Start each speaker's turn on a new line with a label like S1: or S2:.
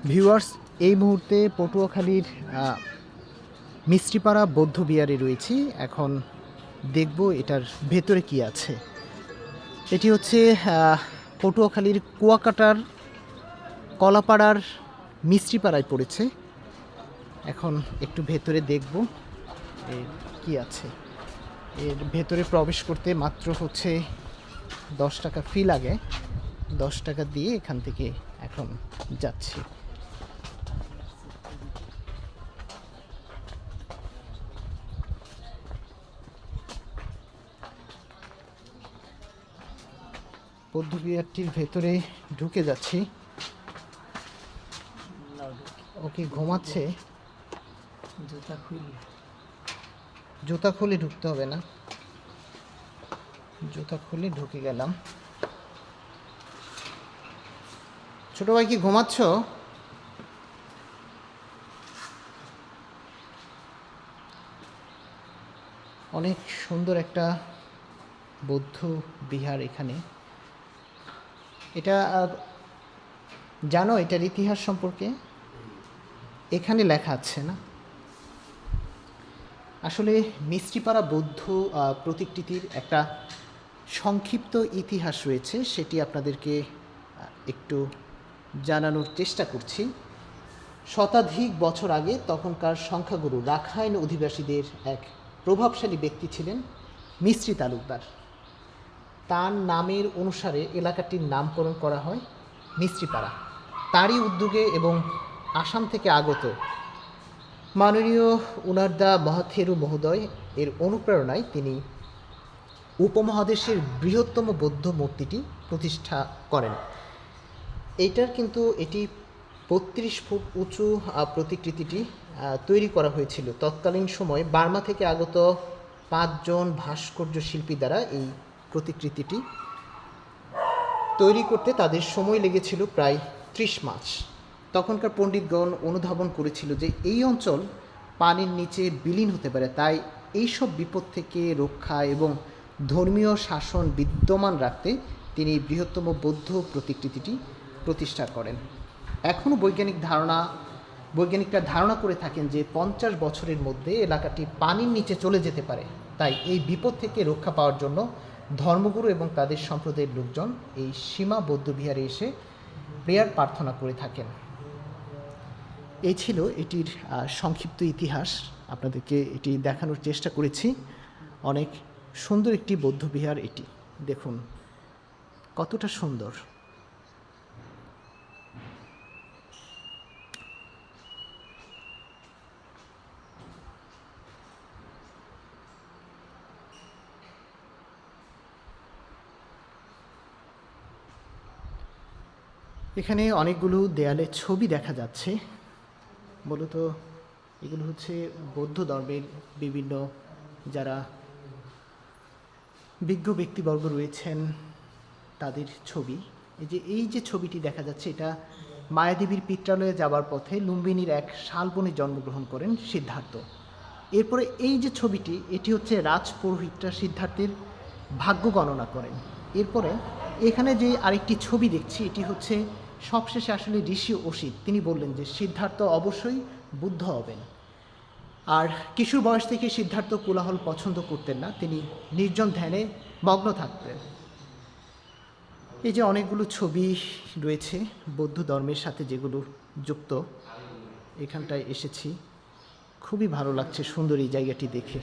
S1: Viewers, এই মুহূর্তে পটুয়াখালীর মিষ্টিপাড়া বৌদ্ধ বিহারে রয়েছি। এখন দেখব এটার ভেতরে কি আছে। এটি হচ্ছে পটুয়াখালীর কুয়াকাটার কলাপাড়ার মিষ্টিপাড়ায় পড়েছে। এখন একটু ভেতরে দেখব এর কি আছে। এর ভেতরে প্রবেশ করতে মাত্র হচ্ছে 10 টাকা ফি লাগে। 10 টাকা দিয়ে এখান থেকে এখন যাচ্ছি। বৌদ্ধবিহারটির ভেতরে ঢুকে যাচ্ছি। ওকে ঘুমাচ্ছে। জুতা খুলে ঢুকতে হবে না, জুতা খুলে ঢুকে গেলাম। ছোট ভাই কি ঘুমাচ্ছ? অনেক সুন্দর একটা বৌদ্ধ বিহার এখানে। এটা জানো এটার ইতিহাস সম্পর্কে? এখানে লেখা আছে না। আসলে মিষ্টিপাড়া বৌদ্ধ প্রতিকৃতির একটা সংক্ষিপ্ত ইতিহাস রয়েছে, সেটি আপনাদেরকে একটু জানানোর চেষ্টা করছি। শতাধিক বছর আগে তখনকার সংখ্যাগুরু রাখাইন অধিবাসীদের এক প্রভাবশালী ব্যক্তি ছিলেন মিস্ত্রি তালুকদার। তার নামের অনুসারে এলাকাটির নামকরণ করা হয় মিষ্টিপাড়া। তারই উদ্যোগে এবং আসাম থেকে আগত মাননীয় উনারদা মহাথেরু মহোদয় এর অনুপ্রেরণায় তিনি উপমহাদেশের বৃহত্তম বৌদ্ধ মূর্তিটি প্রতিষ্ঠা করেন। এটি 32 ফুট উঁচু প্রতিকৃতিটি তৈরি করা হয়েছিল তৎকালীন সময়ে বার্মা থেকে আগত 5 জন ভাস্কর্য শিল্পী দ্বারা। এই প্রতিকৃতিটি তৈরি করতে তাদের সময় লেগেছিল প্রায় 30 মাস। তখনকার পণ্ডিতগণ অনুধাবন করেছিল যে এই অঞ্চল পানির নিচে বিলীন হতে পারে, তাই এইসব বিপদ থেকে রক্ষা এবং ধর্মীয় শাসন বিদ্যমান রাখতে তিনি বৃহত্তম বৌদ্ধ প্রতিকৃতিটি প্রতিষ্ঠা করেন। এখনও বৈজ্ঞানিকরা ধারণা করে থাকেন যে 50 বছরের মধ্যে এলাকাটি পানির নিচে চলে যেতে পারে। তাই এই বিপদ থেকে রক্ষা পাওয়ার জন্য ধর্মগুরু এবং তাদের সম্প্রদায়ের লোকজন এই সীমা বৌদ্ধবিহারে এসে প্রেয়ার প্রার্থনা করে থাকেন। এই ছিল এটির সংক্ষিপ্ত ইতিহাস। আপনাদেরকে এটি দেখানোর চেষ্টা করেছি। অনেক সুন্দর একটি বৌদ্ধবিহার এটি। দেখুন কতটা সুন্দর। এখানে অনেকগুলো দেয়ালে ছবি দেখা যাচ্ছে। মূলত এগুলো হচ্ছে বৌদ্ধ ধর্মের বিভিন্ন যারা বিজ্ঞ ব্যক্তিবর্গ রয়েছেন তাদের ছবি। এই যে ছবিটি দেখা যাচ্ছে, এটা মায়াদেবীর পিত্রালয়ে যাওয়ার পথে লুম্বিনীর এক শালবনে জন্মগ্রহণ করেন সিদ্ধার্থ। এরপরে এই যে ছবিটি, এটি হচ্ছে রাজপুরোহিতরা সিদ্ধার্থের ভাগ্য গণনা করেন। এরপরে এখানে যে আরেকটি ছবি দেখছি, এটি হচ্ছে সবশেষে আসলে ঋষি অসিত তিনি বললেন যে সিদ্ধার্থ অবশ্যই বুদ্ধ হবেন। আর কিশোর বয়স থেকে সিদ্ধার্থ কোলাহল পছন্দ করতেন না, তিনি নির্জন ধ্যানে মগ্ন থাকতেন। এই যে অনেকগুলো ছবি রয়েছে বৌদ্ধ ধর্মের সাথে যেগুলো যুক্ত, এখানটায় এসেছি, খুবই ভালো লাগছে সুন্দর এই জায়গাটি দেখে।